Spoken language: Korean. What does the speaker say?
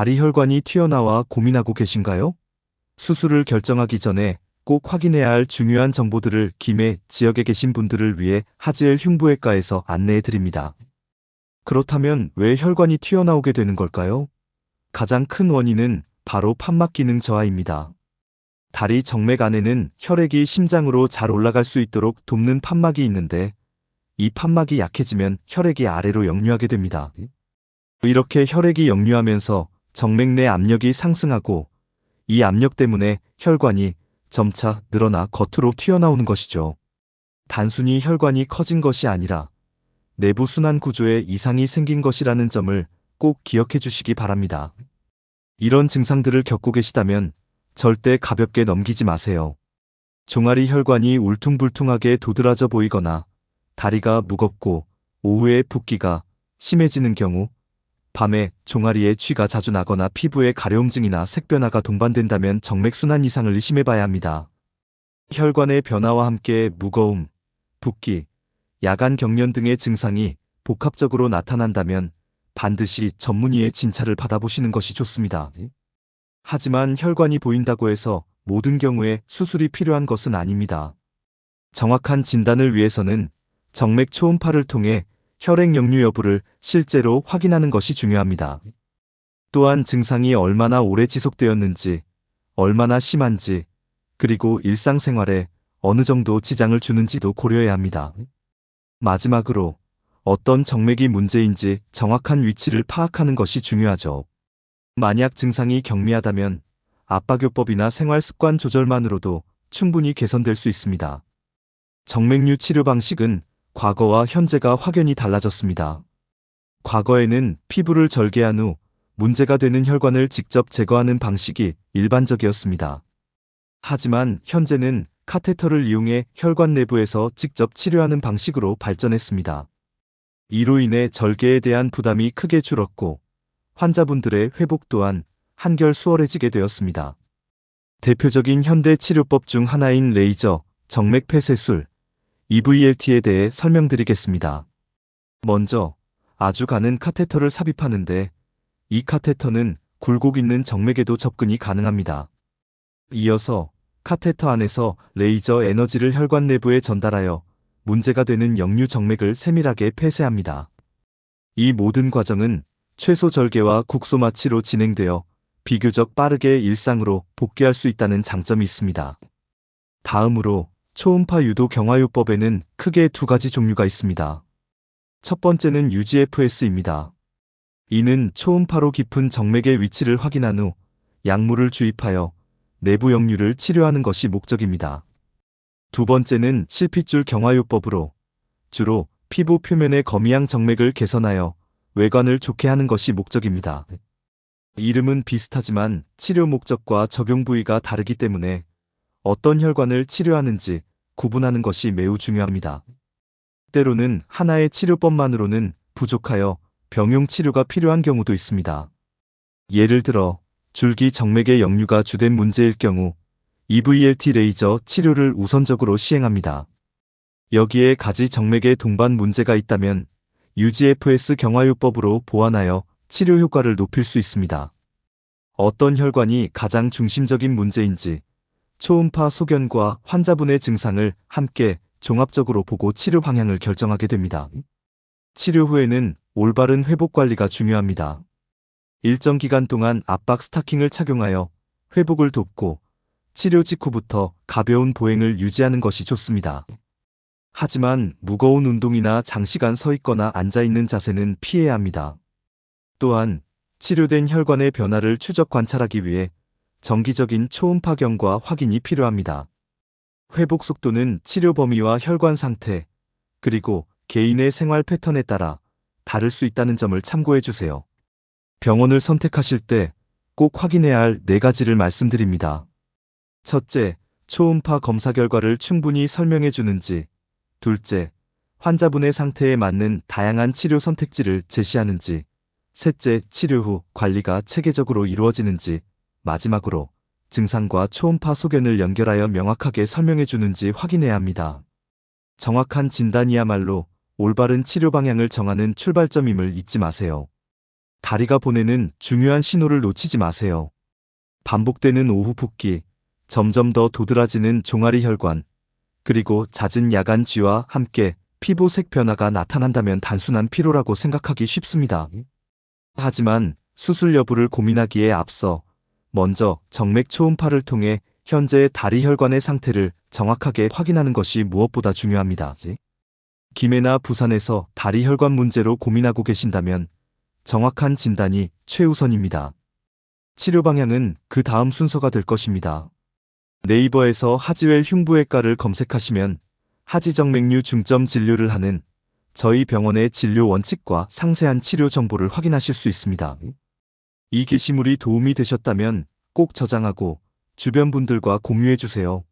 다리 혈관이 튀어나와 고민하고 계신가요? 수술을 결정하기 전에 꼭 확인해야 할 중요한 정보들을 김해 지역에 계신 분들을 위해 하지엘 흉부외과에서 안내해 드립니다. 그렇다면 왜 혈관이 튀어나오게 되는 걸까요? 가장 큰 원인은 바로 판막 기능 저하입니다. 다리 정맥 안에는 혈액이 심장으로 잘 올라갈 수 있도록 돕는 판막이 있는데, 이 판막이 약해지면 혈액이 아래로 역류하게 됩니다. 이렇게 혈액이 역류하면서 정맥 내 압력이 상승하고, 이 압력 때문에 혈관이 점차 늘어나 겉으로 튀어나오는 것이죠. 단순히 혈관이 커진 것이 아니라 내부 순환 구조에 이상이 생긴 것이라는 점을 꼭 기억해 주시기 바랍니다. 이런 증상들을 겪고 계시다면 절대 가볍게 넘기지 마세요. 종아리 혈관이 울퉁불퉁하게 도드라져 보이거나 다리가 무겁고 오후에 붓기가 심해지는 경우, 밤에 종아리에 쥐가 자주 나거나 피부에 가려움증이나 색변화가 동반된다면 정맥순환 이상을 의심해 봐야 합니다. 혈관의 변화와 함께 무거움, 붓기, 야간 경련 등의 증상이 복합적으로 나타난다면 반드시 전문의의 진찰을 받아보시는 것이 좋습니다. 하지만 혈관이 보인다고 해서 모든 경우에 수술이 필요한 것은 아닙니다. 정확한 진단을 위해서는 정맥 초음파를 통해 혈액 역류 여부를 실제로 확인하는 것이 중요합니다. 또한 증상이 얼마나 오래 지속되었는지, 얼마나 심한지, 그리고 일상생활에 어느 정도 지장을 주는지도 고려해야 합니다. 마지막으로 어떤 정맥이 문제인지 정확한 위치를 파악하는 것이 중요하죠. 만약 증상이 경미하다면 압박요법이나 생활습관 조절만으로도 충분히 개선될 수 있습니다. 정맥류 치료 방식은 과거와 현재가 확연히 달라졌습니다. 과거에는 피부를 절개한 후 문제가 되는 혈관을 직접 제거하는 방식이 일반적이었습니다. 하지만 현재는 카테터를 이용해 혈관 내부에서 직접 치료하는 방식으로 발전했습니다. 이로 인해 절개에 대한 부담이 크게 줄었고 환자분들의 회복 또한 한결 수월해지게 되었습니다. 대표적인 현대 치료법 중 하나인 레이저, 정맥 폐쇄술, EVLT에 대해 설명드리겠습니다. 먼저 아주 가는 카테터를 삽입하는데, 이 카테터는 굴곡 있는 정맥에도 접근이 가능합니다. 이어서 카테터 안에서 레이저 에너지를 혈관 내부에 전달하여 문제가 되는 역류 정맥을 세밀하게 폐쇄합니다. 이 모든 과정은 최소 절개와 국소 마취로 진행되어 비교적 빠르게 일상으로 복귀할 수 있다는 장점이 있습니다. 다음으로 초음파 유도 경화요법에는 크게 두 가지 종류가 있습니다. 첫 번째는 UGFS입니다. 이는 초음파로 깊은 정맥의 위치를 확인한 후 약물을 주입하여 내부 역류를 치료하는 것이 목적입니다. 두 번째는 실핏줄 경화요법으로 주로 피부 표면의 거미양 정맥을 개선하여 외관을 좋게 하는 것이 목적입니다. 이름은 비슷하지만 치료 목적과 적용 부위가 다르기 때문에 어떤 혈관을 치료하는지 구분하는 것이 매우 중요합니다. 때로는 하나의 치료법만으로는 부족하여 병용 치료가 필요한 경우도 있습니다. 예를 들어 줄기 정맥의 역류가 주된 문제일 경우 EVLT 레이저 치료를 우선적으로 시행합니다. 여기에 가지 정맥의 동반 문제가 있다면 UGFS 경화요법으로 보완하여 치료 효과를 높일 수 있습니다. 어떤 혈관이 가장 중심적인 문제인지 초음파 소견과 환자분의 증상을 함께 종합적으로 보고 치료 방향을 결정하게 됩니다. 치료 후에는 올바른 회복 관리가 중요합니다. 일정 기간 동안 압박 스타킹을 착용하여 회복을 돕고 치료 직후부터 가벼운 보행을 유지하는 것이 좋습니다. 하지만 무거운 운동이나 장시간 서 있거나 앉아 있는 자세는 피해야 합니다. 또한 치료된 혈관의 변화를 추적 관찰하기 위해 정기적인 초음파경과 확인이 필요합니다. 회복 속도는 치료 범위와 혈관 상태, 그리고 개인의 생활 패턴에 따라 다를 수 있다는 점을 참고해 주세요. 병원을 선택하실 때 꼭 확인해야 할 4가지를 말씀드립니다. 첫째, 초음파 검사 결과를 충분히 설명해 주는지. 둘째, 환자분의 상태에 맞는 다양한 치료 선택지를 제시하는지. 셋째, 치료 후 관리가 체계적으로 이루어지는지. 마지막으로 증상과 초음파 소견을 연결하여 명확하게 설명해 주는지 확인해야 합니다. 정확한 진단이야말로 올바른 치료 방향을 정하는 출발점임을 잊지 마세요. 다리가 보내는 중요한 신호를 놓치지 마세요. 반복되는 오후 붓기, 점점 더 도드라지는 종아리 혈관, 그리고 잦은 야간 쥐와 함께 피부색 변화가 나타난다면 단순한 피로라고 생각하기 쉽습니다. 하지만 수술 여부를 고민하기에 앞서 먼저 정맥 초음파를 통해 현재의 다리 혈관의 상태를 정확하게 확인하는 것이 무엇보다 중요합니다. 김해나 부산에서 다리 혈관 문제로 고민하고 계신다면 정확한 진단이 최우선입니다. 치료 방향은 그 다음 순서가 될 것입니다. 네이버에서 하지웰 흉부외과를 검색하시면 하지정맥류 중점 진료를 하는 저희 병원의 진료 원칙과 상세한 치료 정보를 확인하실 수 있습니다. 이 게시물이 도움이 되셨다면 꼭 저장하고 주변 분들과 공유해 주세요.